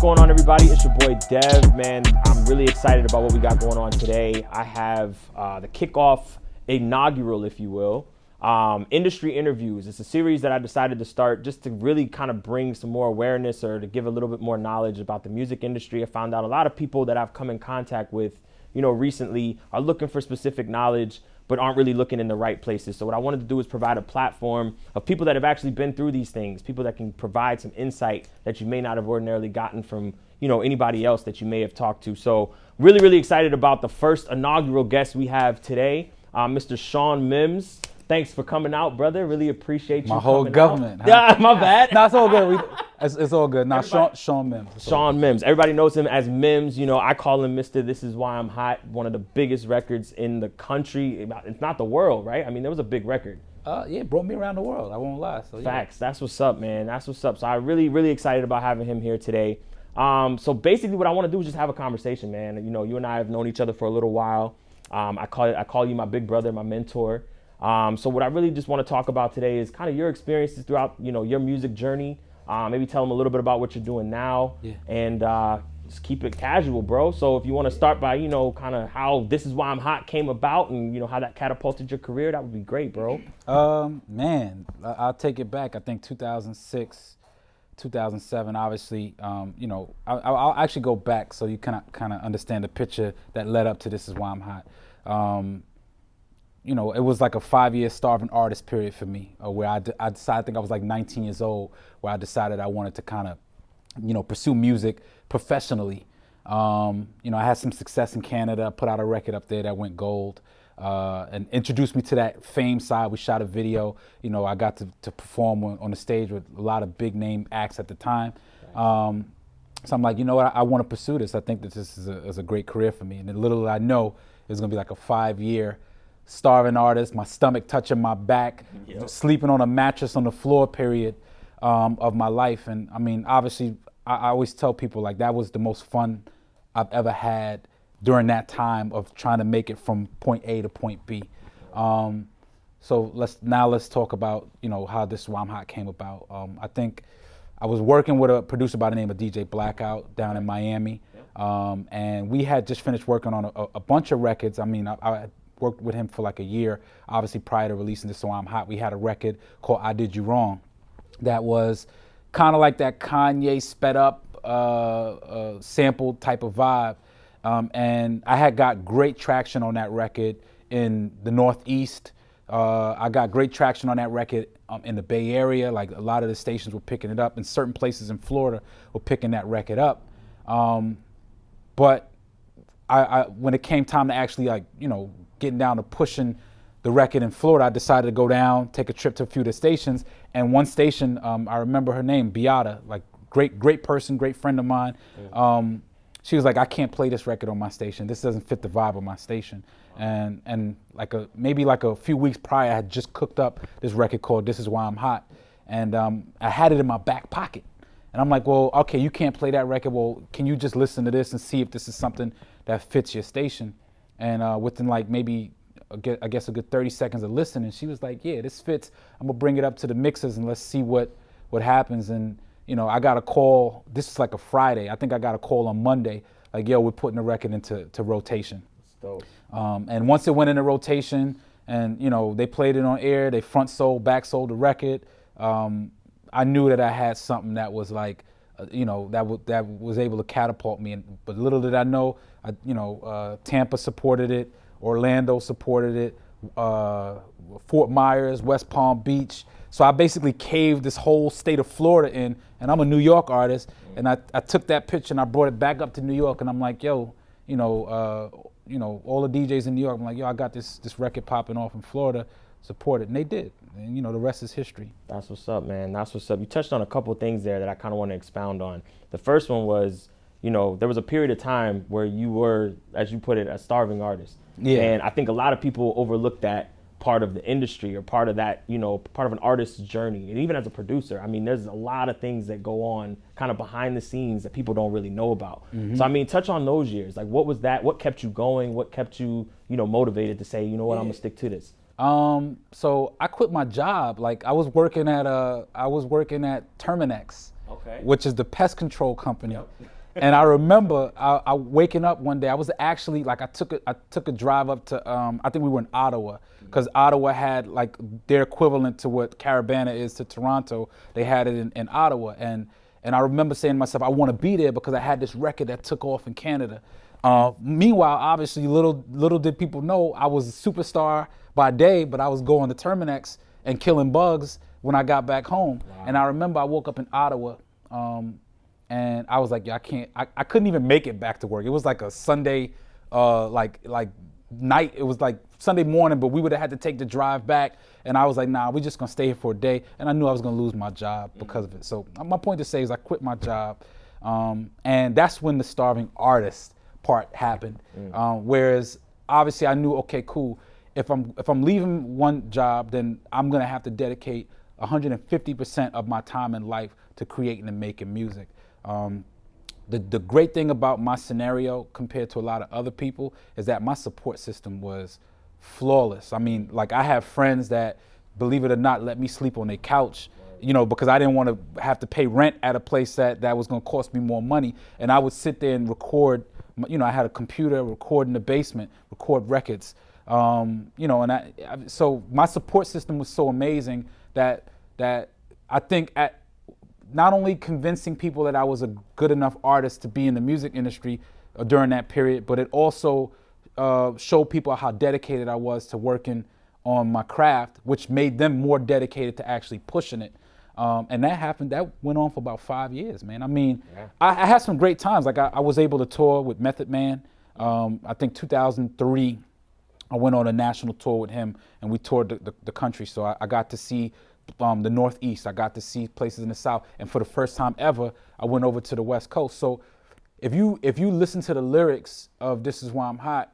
going on, everybody? It's your boy Dev, man. I'm really excited about what we got going on today. I have the kickoff inaugural, if you will, industry interviews. It's a series that I decided to start just to really kind of bring some more awareness or to give a little bit more knowledge about the music industry. I found out a lot of people that I've come in contact with, recently are looking for specific knowledge, but aren't really looking in the right places. So what I wanted to do is provide a platform of people that have actually been through these things, people that can provide some insight that you may not have ordinarily gotten from, anybody else that you may have talked to. So really, really excited about the first inaugural guest we have today, Mr. Sean Mims. Thanks for coming out, brother. Really appreciate you. My whole government. Huh? Yeah, my bad. No, it's all good. It's all good. Now, Sean Mims. Sean Mims. Everybody knows him as Mims. I call him Mr. This Is Why I'm Hot, one of the biggest records in the country. It's not the world, right? I mean, there was a big record. Yeah, it brought me around the world. I won't lie. So, yeah. Facts. That's what's up, man. That's what's up. So I'm really, really excited about having him here today. So basically what I want to do is just have a conversation, man. You and I have known each other for a little while. I call you my big brother, my mentor. So what I really just want to talk about today is kind of your experiences throughout, your music journey. Maybe tell them a little bit about what you're doing now, and just keep it casual, bro. So if you want to start by, kind of how This Is Why I'm Hot came about and, how that catapulted your career, that would be great, bro. Man, I'll take it back. I think 2006, 2007, obviously, I'll actually go back so you kind of understand the picture that led up to This Is Why I'm Hot. It was like a 5-year starving artist period for me, where I decided, I think I was like 19 years old, where I decided I wanted to kind of, pursue music professionally. I had some success in Canada, put out a record up there that went gold, and introduced me to that fame side. We shot a video. I got to perform on the stage with a lot of big name acts at the time. So I'm like, I want to pursue this. I think that this is a great career for me. And the little I know, it's going to be like a 5-year starving artist, my stomach touching my back, sleeping on a mattress on the floor period of my life. And I mean, obviously, I always tell people like that was the most fun I've ever had during that time of trying to make it from point A to point B. So let's talk about, how This Is Why I'm Hot came about. I think I was working with a producer by the name of DJ Blackout down in Miami. And we had just finished working on a bunch of records. I mean, I worked with him for like a year, obviously prior to releasing This Is Why I'm Hot. We had a record called I Did You Wrong that was kind of like that Kanye sped up sample type of vibe. And I had got great traction on that record in the Northeast. I got great traction on that record in the Bay Area. Like a lot of the stations were picking it up, and certain places in Florida were picking that record up. But I when it came time to actually getting down to pushing the record in Florida, I decided to go down, take a trip to a few of the stations. And one station, I remember her name, Beata, like great person, great friend of mine. She was like, I can't play this record on my station. This doesn't fit the vibe of my station. And maybe a few weeks prior, I had just cooked up this record called This Is Why I'm Hot. And I had it in my back pocket. And I'm like, well, okay, you can't play that record. Well, can you just listen to this and see if this is something that fits your station? And within like maybe, I guess a good 30 seconds of listening, she was like, yeah, this fits. I'm gonna bring it up to the mixers and let's see what happens. And I got a call, this is like a Friday. I think I got a call on Monday, like, yo, we're putting the record into rotation. That's dope. And once it went into rotation and, they played it on air, they front sold, back sold the record. I knew that I had something that was like, that was able to catapult me. But little did I know, Tampa supported it, Orlando supported it, Fort Myers, West Palm Beach. So I basically caved this whole state of Florida in, and I'm a New York artist, and I took that picture and I brought it back up to New York, and I'm like, yo, all the DJs in New York, I'm like, yo, I got this record popping off in Florida, support it, and they did. And the rest is history. That's what's up, man. That's what's up. You touched on a couple of things there that I kind of want to expound on. The first one was, there was a period of time where you were, as you put it, a starving artist. Yeah. And I think a lot of people overlook that part of the industry or part of that, part of an artist's journey. And even as a producer, I mean, there's a lot of things that go on kind of behind the scenes that people don't really know about. Mm-hmm. So, I mean, touch on those years. Like, what was that? What kept you going? What kept you, motivated to say, I'm going to stick to this? So I quit my job. Like I was working at Terminex, okay, which is the pest control company. Yep. And I remember I waking up one day. I was actually like I took a drive up to I think we were in Ottawa, because Ottawa had like their equivalent to what Carabana is to Toronto. They had it in Ottawa, and I remember saying to myself, I want to be there because I had this record that took off in Canada. Meanwhile, obviously, little did people know I was a superstar by day, but I was going to Terminex and killing bugs when I got back home. Wow. And I remember I woke up in Ottawa. And I was like, yeah, I couldn't even make it back to work. It was like a Sunday, like night. It was like Sunday morning, but we would have had to take the drive back. And I was like, nah, we're just gonna stay here for a day. And I knew I was gonna lose my job because of it. So my point to say is I quit my job. And that's when the starving artist part happened. Whereas obviously I knew, okay, cool. If I'm leaving one job, then I'm gonna have to dedicate 150% of my time in life to creating and making music. The great thing about my scenario compared to a lot of other people is that my support system was flawless. I mean, like I have friends that, believe it or not, let me sleep on their couch, you know, because I didn't want to have to pay rent at a place that was going to cost me more money. And I would sit there and record, you know, I had a computer, record in the basement, record records, you know, and so my support system was so amazing that I think at not only convincing people that I was a good enough artist to be in the music industry during that period, but it also showed people how dedicated I was to working on my craft, which made them more dedicated to actually pushing it. And that went on for about 5 years, man. I mean, yeah. I had some great times. Like I was able to tour with Method Man. I think 2003, I went on a national tour with him and we toured the country. So I got to see the Northeast. I got to see places in the South, and for the first time ever, I went over to the West Coast. So, if you listen to the lyrics of "This Is Why I'm Hot,"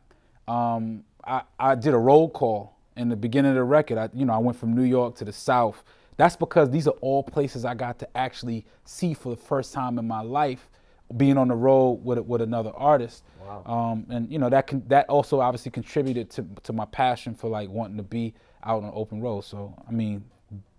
I did a roll call in the beginning of the record. I went from New York to the South. That's because these are all places I got to actually see for the first time in my life, being on the road with another artist. Wow. And you know that also obviously contributed to my passion for like wanting to be out on an open road. So I mean.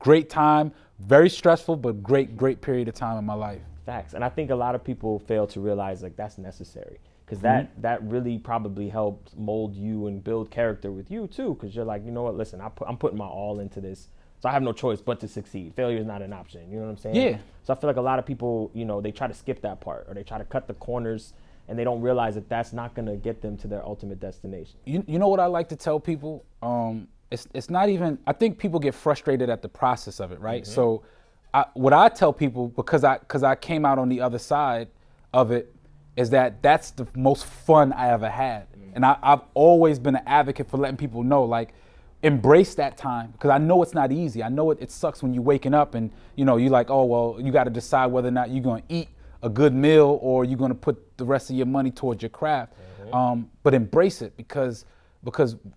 Great time, very stressful, but great period of time in my life. Facts. And I think a lot of people fail to realize like that's necessary, because that really probably helped mold you and build character with you too, because you're like, you know what, listen, I'm putting my all into this, so I have no choice but to succeed. Failure is not an option, you know what I'm saying? Yeah. So I feel like a lot of people, you know, they try to skip that part, or they try to cut the corners, and they don't realize that that's not going to get them to their ultimate destination. You know what I like to tell people? It's not even, I think people get frustrated at the process of it, right? Mm-hmm. So what I tell people, because I came out on the other side of it, is that's the most fun I ever had. Mm-hmm. And I've always been an advocate for letting people know, like, embrace that time, because I know it's not easy. I know it sucks when you're waking up and, you know, you're like, oh, well, you got to decide whether or not you're going to eat a good meal or you're going to put the rest of your money towards your craft. Mm-hmm. But embrace it, because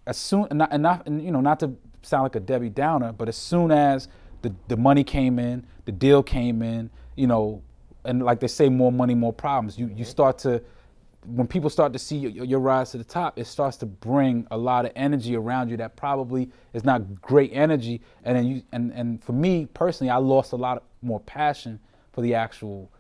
as soon, and you know, not to sound like a Debbie Downer, but as soon as the money came in, the deal came in, you know, and like they say, more money, more problems. You start to, when people start to see your rise to the top, it starts to bring a lot of energy around you that probably is not great energy. And then and for me personally, I lost a lot more passion for the actual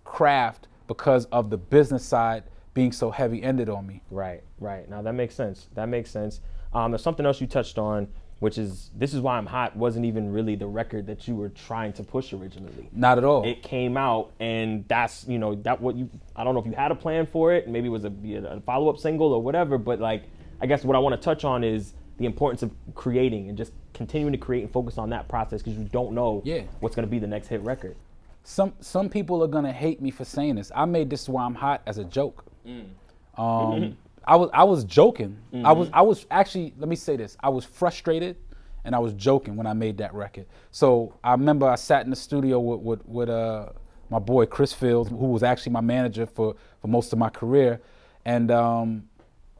craft because of the business side being so heavy-ended on me. Right. Now that makes sense. There's something else you touched on, which is This Is Why I'm Hot wasn't even really the record that you were trying to push originally. Not at all. It came out, and that's, you know, I don't know if you had a plan for it, maybe it was a follow-up single or whatever, but like, I guess what I want to touch on is the importance of creating and just continuing to create and focus on that process, because you don't know what's going to be the next hit record. Some people are gonna hate me for saying this. I made This Is Why I'm Hot as a joke. I was joking. Mm-hmm. I was actually, let me say this. I was frustrated and I was joking when I made that record. So I remember I sat in the studio with my boy Chris Fields, who was actually my manager for most of my career, and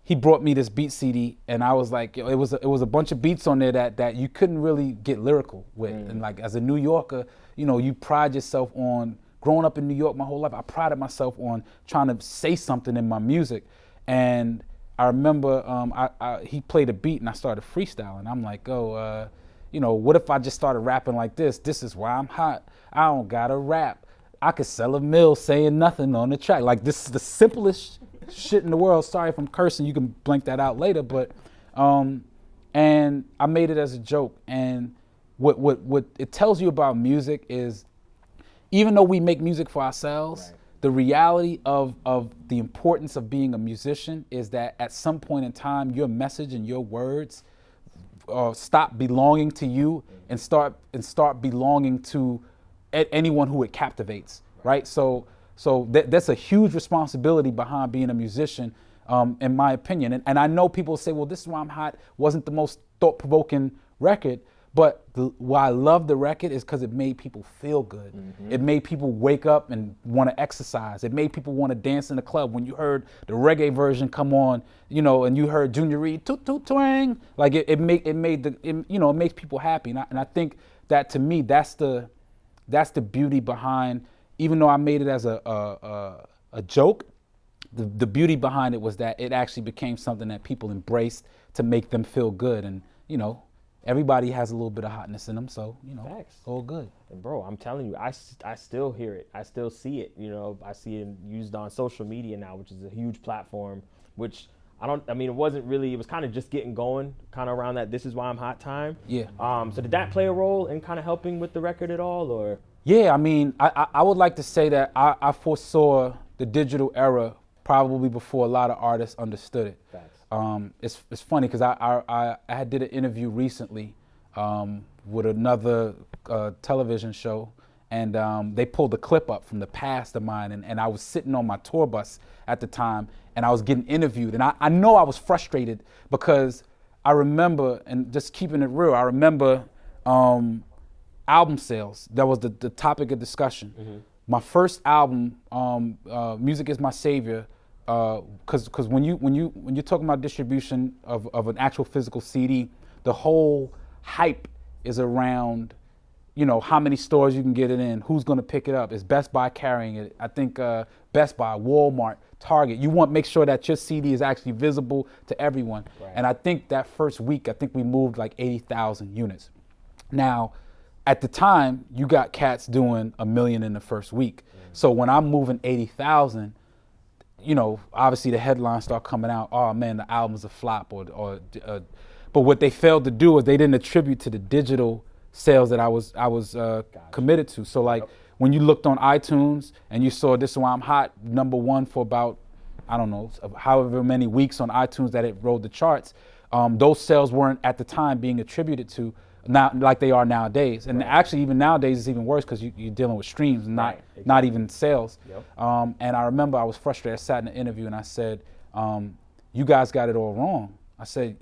he brought me this beat CD, and I was like, it was a bunch of beats on there that you couldn't really get lyrical with. And like, as a New Yorker, you know, you pride yourself on, growing up in New York my whole life, I prided myself on trying to say something in my music. And I remember he played a beat and I started freestyling. I'm like, you know, what if I just started rapping like this? This is why I'm hot. I don't gotta rap. I could sell a mill saying nothing on the track. Like, this is the simplest shit in the world. Sorry if I'm cursing. You can blank that out later. But, and I made it as a joke. And what it tells you about music is, even though we make music for ourselves, right, the reality of the importance of being a musician is that at some point in time, your message and your words stop belonging to you and start belonging to anyone who it captivates, right? So that's a huge responsibility behind being a musician, in my opinion. And I know people say, well, This Is Why I'm Hot wasn't the most thought-provoking record, but why I love the record is because it made people feel good. Mm-hmm. It made people wake up and want to exercise. It made people want to dance in the club. When you heard the reggae version come on, and you heard Junior Reid toot toot twang, like it makes people happy. And I think that, to me, that's the beauty behind. Even though I made it as a joke, the beauty behind it was that it actually became something that people embraced to make them feel good. And everybody has a little bit of hotness in them, so Facts. All good. And bro, I'm telling you, I still hear it. I still see it. I see it used on social media now, which is a huge platform. Which it wasn't really. It was kind of just getting going, kind of around that "This Is Why I'm Hot" time. Yeah. So did that play a role in kind of helping with the record at all, or? Yeah, I would like to say that I foresaw the digital era probably before a lot of artists understood it. Facts. It's funny because I had did an interview recently with another television show, and they pulled a clip up from the past of mine, and I was sitting on my tour bus at the time, and I was getting interviewed, and I know I was frustrated because I remember, and just keeping it real, I remember album sales. That was the topic of discussion. Mm-hmm. My first album, Music Is My Savior, because when you're talking about distribution of an actual physical CD, the whole hype is around, how many stores you can get it in, who's going to pick it up. Is Best Buy carrying it? I think Best Buy, Walmart, Target. You want to make sure that your CD is actually visible to everyone. Right. And I think that first week, we moved like 80,000 units. Now, at the time, you got cats doing 1 million in the first week. So when I'm moving 80,000, obviously the headlines start coming out. Oh man, the album's a flop, but what they failed to do is they didn't attribute to the digital sales that I was committed to. So like when you looked on iTunes and you saw This Is Why I'm Hot #1 for about, I don't know, however many weeks on iTunes that it rode the charts, those sales weren't at the time being attributed to now like they are nowadays. And actually even nowadays it's even worse because you're dealing with streams and not even sales. Yep. And I remember I was frustrated. I sat in an interview and I said, you guys got it all wrong. I said,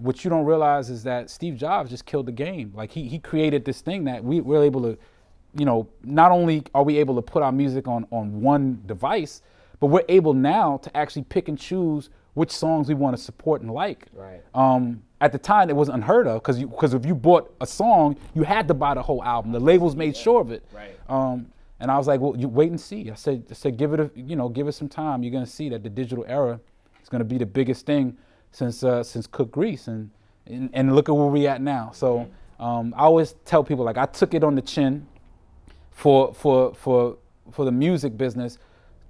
what you don't realize is that Steve Jobs just killed the game. Like he created this thing that we're able to, not only are we able to put our music on one device, but we're able now to actually pick and choose which songs we want to support and like. Right. At the time, it was unheard of because if you bought a song, you had to buy the whole album. The labels made sure of it. Right. And I was like, well, you wait and see. I said, give it some time. You're gonna see that the digital era is gonna be the biggest thing since Cook Grease, and look at where we at now. So I always tell people, like, I took it on the chin for the music business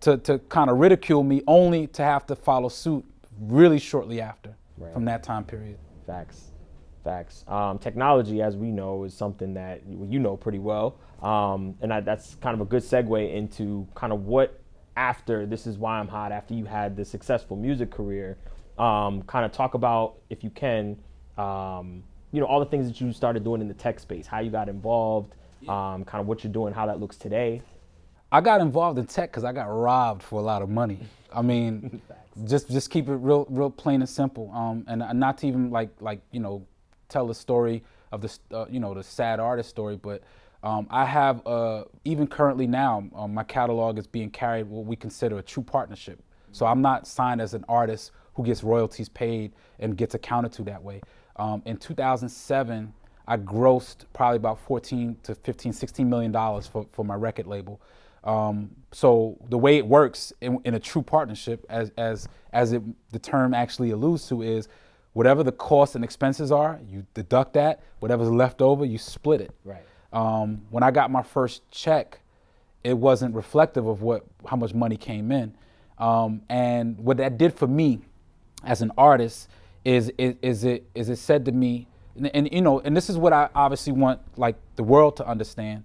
to kind of ridicule me, only to have to follow suit really shortly after from that time period. Facts. Technology, as we know, is something that you know pretty well, and that's kind of a good segue into kind of what after This Is Why I'm Hot, after you had the successful music career, kind of talk about, if you can, all the things that you started doing in the tech space, how you got involved, kind of what you're doing, how that looks today. I got involved in tech because I got robbed for a lot of money. I mean, just keep it real plain and simple. And not to even like tell the story of the sad artist story, but I have even currently now my catalog is being carried what we consider a true partnership. So I'm not signed as an artist who gets royalties paid and gets accounted to that way. In 2007, I grossed probably about $14 to $16 million for my record label. So the way it works in a true partnership, as the term actually alludes to, is whatever the costs and expenses are, you deduct that. Whatever's left over, you split it. Right. When I got my first check, it wasn't reflective of how much money came in. And what that did for me as an artist is it said to me, and you know, and this is what I obviously want like the world to understand.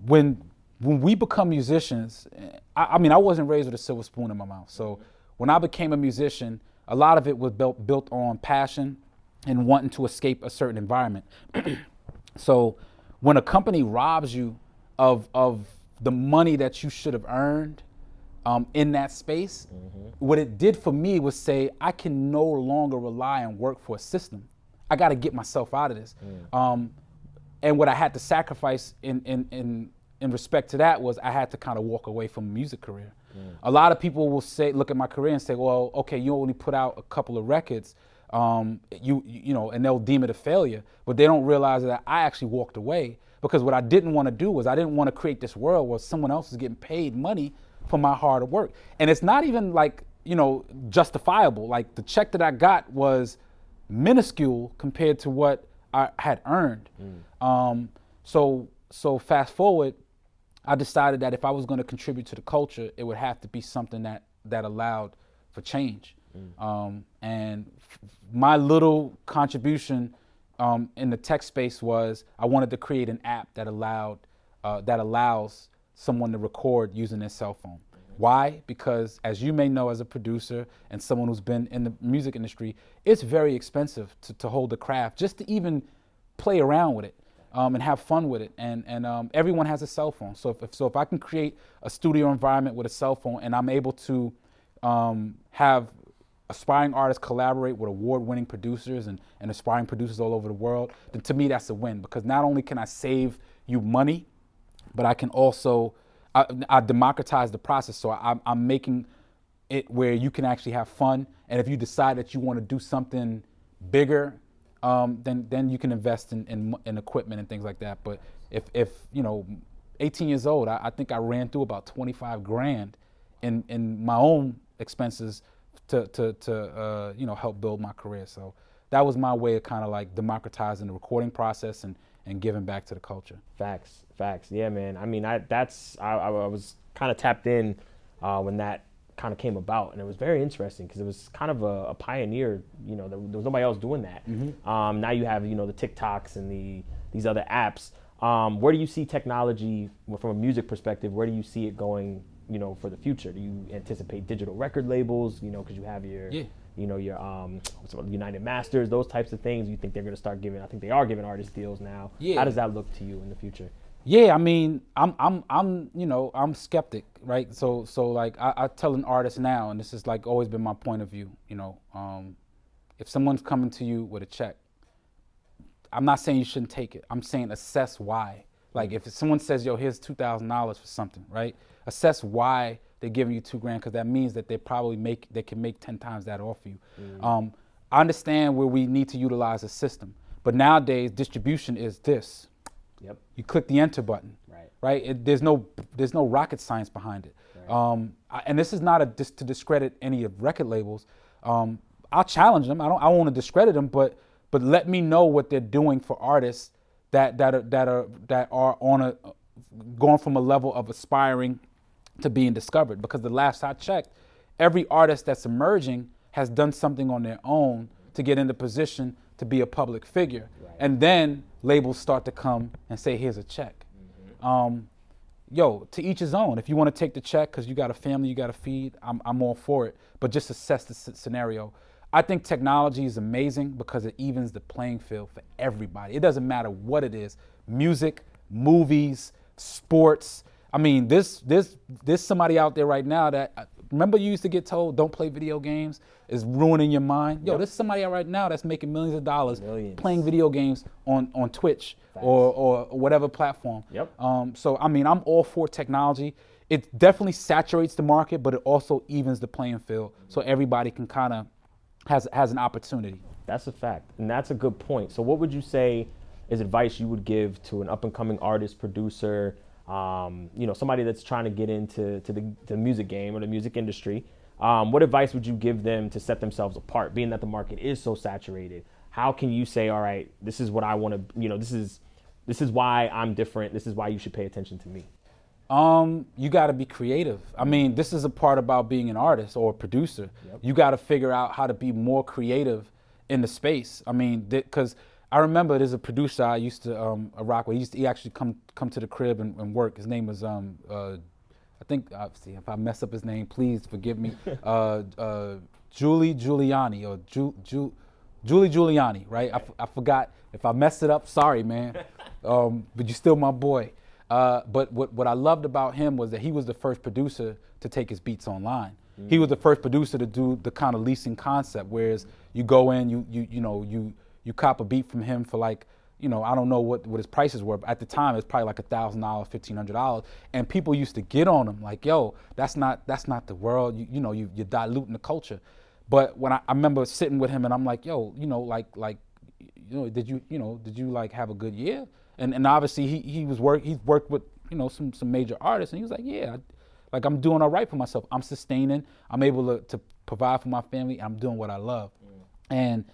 When we become musicians, I mean, I wasn't raised with a silver spoon in my mouth. So when I became a musician, a lot of it was built on passion and wanting to escape a certain environment. So when a company robs you of the money that you should have earned in that space, what it did for me was say, I can no longer rely and work for a system. I got to get myself out of this. And what I had to sacrifice in respect to that was I had to kind of walk away from a music career. A lot of people will say, look at my career and say, well, okay, you only put out a couple of records, you know, and they'll deem it a failure, but they don't realize that I actually walked away because what I didn't want to do was I didn't want to create this world where someone else is getting paid money for my hard work. And it's not even like, you know, justifiable. Like the check that I got was minuscule compared to what I had earned. So fast forward, I decided that if I was going to contribute to the culture, it would have to be something that allowed for change. And my little contribution in the tech space was I wanted to create an app that allows someone to record using their cell phone. Why? Because as you may know as a producer and someone who's been in the music industry, it's very expensive to hold the craft, just to even play around with it. And have fun with it, and everyone has a cell phone. So if I can create a studio environment with a cell phone, and I'm able to have aspiring artists collaborate with award-winning producers and aspiring producers all over the world, then to me that's a win, because not only can I save you money, but I can also I democratize the process. So I'm making it where you can actually have fun, and if you decide that you want to do something bigger, then you can invest in equipment and things like that. But if you know, 18 years old, I think I ran through about 25 grand in my own expenses to you know, help build my career. So that was my way of kind of like democratizing the recording process and giving back to the culture. Facts. Yeah, man. I mean, I was kind of tapped in when that kind of came about, and it was very interesting because it was kind of a pioneer. You know, there was nobody else doing that. Now you have, you know, the TikToks and these other apps. Where do you see technology from a music perspective? Where do you see it going, you know, for the future? Do you anticipate digital record labels, you know, because you have your you know, your United Masters, those types of things? You think they're going to start giving? I think they are giving artists deals now. How does that look to you in the future? Yeah, I mean, I'm you know, I'm skeptic, right? So like I tell an artist now, and this has like always been my point of view, you know, if someone's coming to you with a check, I'm not saying you shouldn't take it. I'm saying assess why. Like if someone says, yo, here's $2,000 for something, right? Assess why they're giving you $2 grand, because that means that they can make 10 times that off you. I understand where we need to utilize a system, but nowadays distribution is this. Yep. You click the enter button, right? There's no rocket science behind it. Right. And this is not to discredit any of record labels. I'll challenge them. I want to discredit them, but let me know what they're doing for artists that are on going from a level of aspiring to being discovered. Because the last I checked, every artist that's emerging has done something on their own to get into position to be a public figure. Right. And then labels start to come and say, here's a check. Yo, to each his own. If you want to take the check because you got a family you got to feed, I'm all for it. But just assess the scenario. I think technology is amazing because it evens the playing field for everybody. It doesn't matter what it is: music, movies, sports. I mean, there's somebody out there right now that, remember you used to get told, don't play video games, is ruining your mind? Yo, there's somebody out right now that's making millions of dollars playing video games on Twitch or whatever platform. So, I mean, I'm all for technology. It definitely saturates the market, but it also evens the playing field so everybody can kind of has an opportunity. That's a fact, and that's a good point. So what would you say is advice you would give to an up-and-coming artist, producer, you know, somebody that's trying to get into the music game or the music industry? What advice would you give them to set themselves apart, being that the market is so saturated? How can you say, all right, this is what I want to, you know, this is this is why I'm different. This is why you should pay attention to me? You got to be creative. I mean, this is a part about being an artist or a producer. Yep. You got to figure out how to be more creative in the space. I mean, because I remember there's a producer I used to rock with. He actually come to the crib and work. His name was I think see if I mess up his name, please forgive me. Julie Giuliani or Julie Giuliani, right? I forgot. If I messed it up, sorry, man. But you're still my boy. But what I loved about him was that he was the first producer to take his beats online. He was the first producer to do the kind of leasing concept, whereas you go in, you cop a beat from him for like, I don't know what his prices were, but at the time it's probably like $1,000, $1,500, and people used to get on him like, yo, that's not the world. You're diluting the culture. But when I remember sitting with him and I'm like, yo, did you like have a good year? And obviously he's worked with some major artists, and he was like, yeah, like I'm doing all right for myself. I'm sustaining. I'm able to provide for my family. I'm doing what I love. And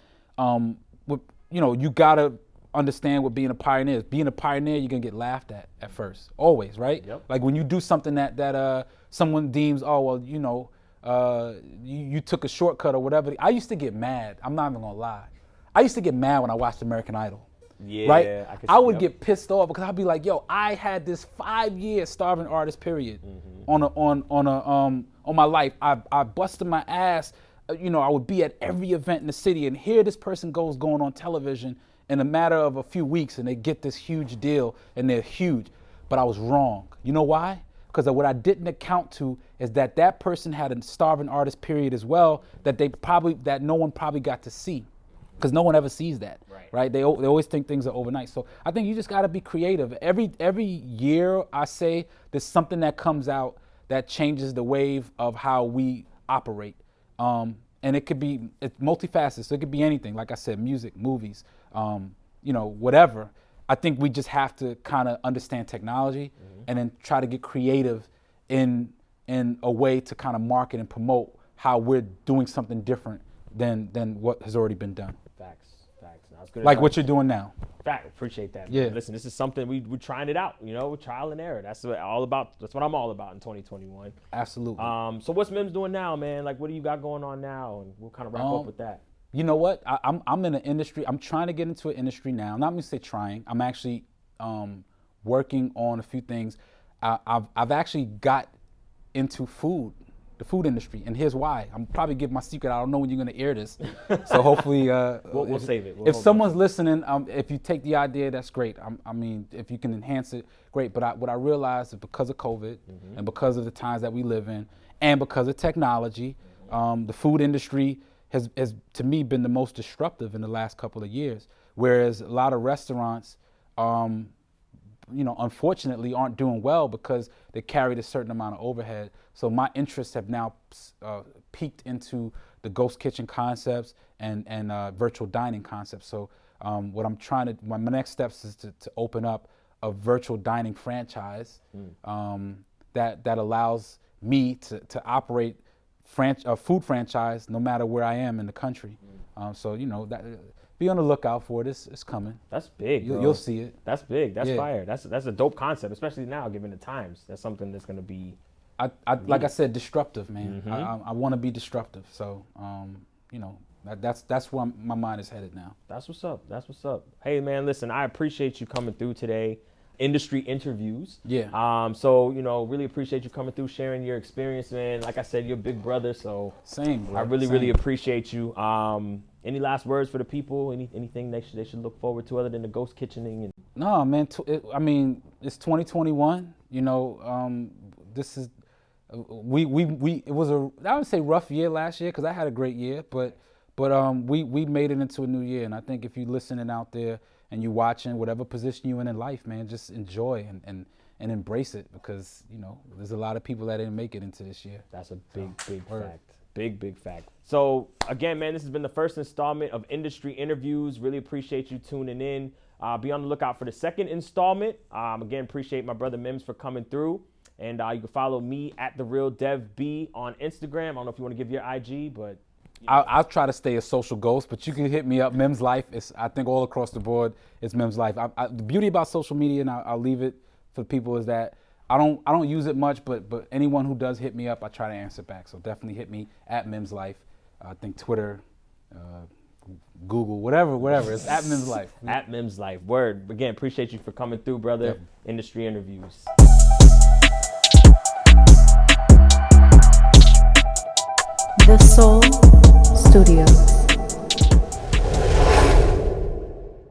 you gotta understand what being a pioneer is. Being a pioneer, you're gonna get laughed at first, always, right? Yep. Like when you do something that someone deems, oh well, you took a shortcut or whatever. I used to get mad. I'm not even gonna lie. I used to get mad when I watched American Idol. Yeah, right? I would get pissed off because I'd be like, yo, I had this 5-year starving artist period on my life. I busted my ass. I would be at every event in the city, and here this person going on television in a matter of a few weeks, and they get this huge deal, and they're huge. But I was wrong. You know why? Because what I didn't account to is that person had a starving artist period as well that no one probably got to see. Because no one ever sees that, right? They always think things are overnight. So I think you just got to be creative. Every year, I say, there's something that comes out that changes the wave of how we operate. And it's multifaceted, so it could be anything. Like I said, music, movies, whatever. I think we just have to kind of understand technology and then try to get creative in a way to kind of market and promote how we're doing something different than what has already been done. Facts. No, it's good like what you're doing now. Fact, appreciate that. Yeah. Man. Listen, this is something we're trying it out. We're trial and error. That's what I'm all about in 2021. Absolutely. So what's Mims doing now, man? Like, what do you got going on now? And we'll kind of wrap up with that. You know what? I'm in an industry. I'm trying to get into an industry now. I'm not going to say trying. I'm actually working on a few things. I've actually got into the food industry, and here's why. I'm probably giving my secret. I don't know when you're going to air this, so hopefully we'll save it. If someone's listening, if you take the idea, that's great. I mean, if you can enhance it, great. But what I realized is because of COVID and because of the times that we live in, and because of technology, the food industry has to me been the most disruptive in the last couple of years. Whereas a lot of restaurants, unfortunately aren't doing well because they carried a certain amount of overhead. So my interests have now peaked into the ghost kitchen concepts and virtual dining concepts. So what I'm trying to, my next steps is to open up a virtual dining franchise that allows me to operate a food franchise no matter where I am in the country. So that. Be on the lookout for it. It's coming. That's big. You'll see it. That's big. That's fire. That's a dope concept, especially now, given the times. That's something that's going to be. Like I said, disruptive, man. I want to be disruptive. So, that's where my mind is headed now. That's what's up. Hey, man, listen, I appreciate you coming through today. Industry interviews. Yeah. So, really appreciate you coming through, sharing your experience, man. Like I said, you're a big brother, so. Same, bro. I really appreciate you. Any last words for the people? Anything they should look forward to other than the ghost kitchening? And no, man. It's 2021. This is it was I would say rough year last year because I had a great year, but we made it into a new year, and I think if you're listening out there and you're watching, whatever position you're in life, man, just enjoy and embrace it because there's a lot of people that didn't make it into this year. That's a big fact. Big fact. So again, man, this has been the first installment of Industry Interviews. Really appreciate you tuning in. Be on the lookout for the second installment. Again, appreciate my brother Mims for coming through. And you can follow me at TheRealDevB on Instagram. I don't know if you want to give your IG, but I'll try to stay a social ghost, but you can hit me up. Mims Life is, I think, all across the board. It's Mims Life. The beauty about social media, and I'll leave it for people, is that I don't use it much, but anyone who does hit me up, I try to answer back. So definitely hit me at Mims Life. I think Twitter, Google, whatever. It's at Mims Life. At Mims Life. Word. Again, appreciate you for coming through, brother. Yep. Industry interviews. The Soul Studios.